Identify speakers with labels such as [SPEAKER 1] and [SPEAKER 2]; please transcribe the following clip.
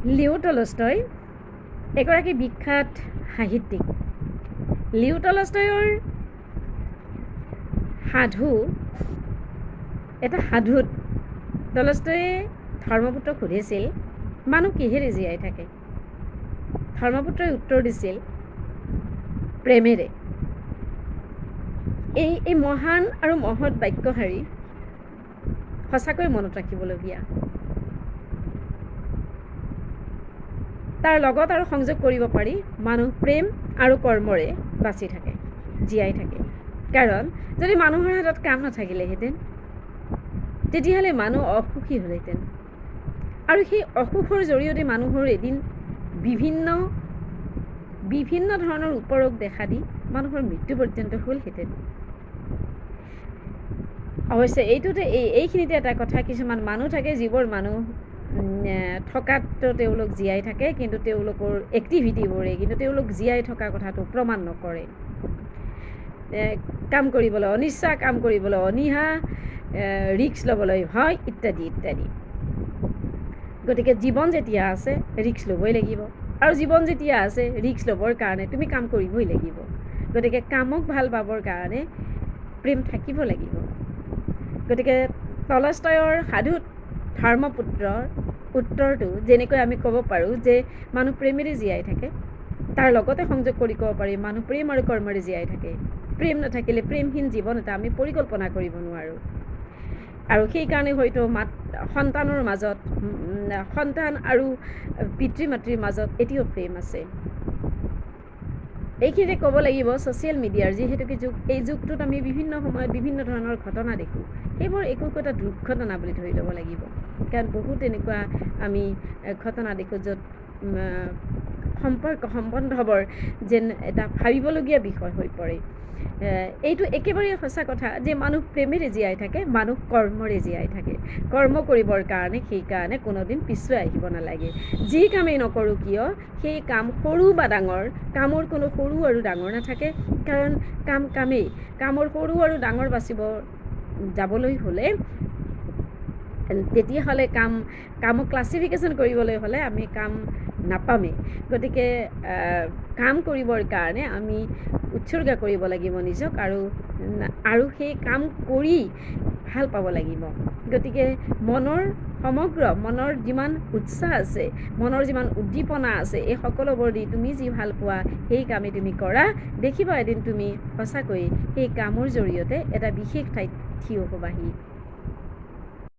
[SPEAKER 1] Leo Tolstoy এগৰাকী বিখ্যাত সাহিত্যিক। লিও টলষ্টয়ৰ সাধু এটা সাধুত টলষ্টয়ে ধৰ্মপুত্ৰক সুধিছিল মানুহ কিহেৰে জীয়াই থাকে। ধৰ্মপুত্ৰই উত্তৰ দিছিল প্ৰেমেৰে। এই মহান আৰু মহৎ বাক্যশাৰী সঁচাকৈ মনত ৰাখিবলগীয়া। তাৰ লগত আৰু সংযোগ কৰিব পাৰি মানুহ প্ৰেম আৰু কৰ্মৰে বাচি থাকে, জীয়াই থাকে। কাৰণ যদি মানুহৰ হাতত কাম নাথাকিলেহেঁতেন তেতিয়াহ'লে মানুহ অসুখী হ'লহেঁতেন, আৰু সেই অসুখৰ জৰিয়তে মানুহৰ এদিন বিভিন্ন ধৰণৰ উপৰোগ দেখা দি মানুহৰ মৃত্যু পৰ্যন্ত হ'লহেঁতেন। অৱশ্যে এইখিনিতে এটা কথা, কিছুমান মানুহ থাকে যিবোৰ মানুহ থকাততো তেওঁলোক জীয়াই থাকে, কিন্তু তেওঁলোকৰ এক্টিভিটিবোৰে কিন্তু তেওঁলোক জীয়াই থকা কথাটো প্ৰমাণ নকৰে। কাম কৰিবলৈ অনিচ্ছা, কাম কৰিবলৈ অনীহা, ৰিস্ক ল'বলৈ ভয় ইত্যাদি ইত্যাদি। গতিকে জীৱন যেতিয়া আছে ৰিস্ক ল'বই লাগিব, আৰু জীৱন যেতিয়া আছে ৰিস্ক ল'বৰ কাৰণে তুমি কাম কৰিবই লাগিব। গতিকে কামক ভাল পাবৰ কাৰণে প্ৰেম থাকিব লাগিব। গতিকে টলষ্টয়ৰ সাধুত ধৰ্মপুত্ৰৰ উত্তৰটো যেনেকৈ আমি ক'ব পাৰোঁ যে মানুহ প্ৰেমেৰে জীয়াই থাকে, তাৰ লগতে সংযোগ কৰি ক'ব পাৰি মানুহ প্ৰেম আৰু কৰ্মৰে জীয়াই থাকে। প্ৰেম নাথাকিলে প্ৰেমহীন জীৱন এটা আমি পৰিকল্পনা কৰিব নোৱাৰোঁ। আৰু সেইকাৰণে হয়তো সন্তানৰ মাজত, সন্তান আৰু পিতৃ মাতৃৰ মাজত এতিয়াও প্ৰেম আছে। এইখিনিতে ক'ব লাগিব ছ'চিয়েল মিডিয়াৰ যিহেতুকে যুগ, এই যুগটোত আমি বিভিন্ন সময়ত বিভিন্ন ধৰণৰ ঘটনা দেখোঁ। সেইবোৰ একো দুৰ্ঘটনা বুলি ধৰি ল'ব লাগিব। কাৰণ বহুত এনেকুৱা আমি ঘটনা দেখোঁ য'ত সম্বন্ধবোৰ যেন এটা ভাবিবলগীয়া বিষয় হৈ পৰে। এইটো একেবাৰে সঁচা কথা যে মানুহ প্ৰেমেৰে জীয়াই থাকে, মানুহ কৰ্মৰে জীয়াই থাকে। কৰ্ম কৰিবৰ কাৰণে সেইকাৰণে কোনোদিন পিছুৱাই আহিব নালাগে। যি কামেই নকৰোঁ কিয় সেই কাম সৰু বা ডাঙৰ, কামৰ কোনো সৰু আৰু ডাঙৰ নাথাকে। কাৰণ কাম কামেই, কামৰ সৰু আৰু ডাঙৰ বাচিব যাবলৈ হ'লে তেতিয়াহ'লে কামক ক্লাছিফিকেশ্যন কৰিবলৈ হ'লে আমি কাম নাপামেই। গতিকে কাম কৰিবৰ কাৰণে আমি উৎসৰ্গা কৰিব লাগিব নিজক, আৰু সেই কাম কৰি ভাল পাব লাগিব। গতিকে মনৰ যিমান উৎসাহ আছে, মনৰ যিমান উদ্দীপনা আছে, এই সকলোবোৰ দি তুমি যি ভাল পোৱা সেই কামেই তুমি কৰা, দেখিবা এদিন তুমি সঁচাকৈ সেই কামৰ জৰিয়তে এটা বিশেষ ঠাইত থিয় হ'বাহি।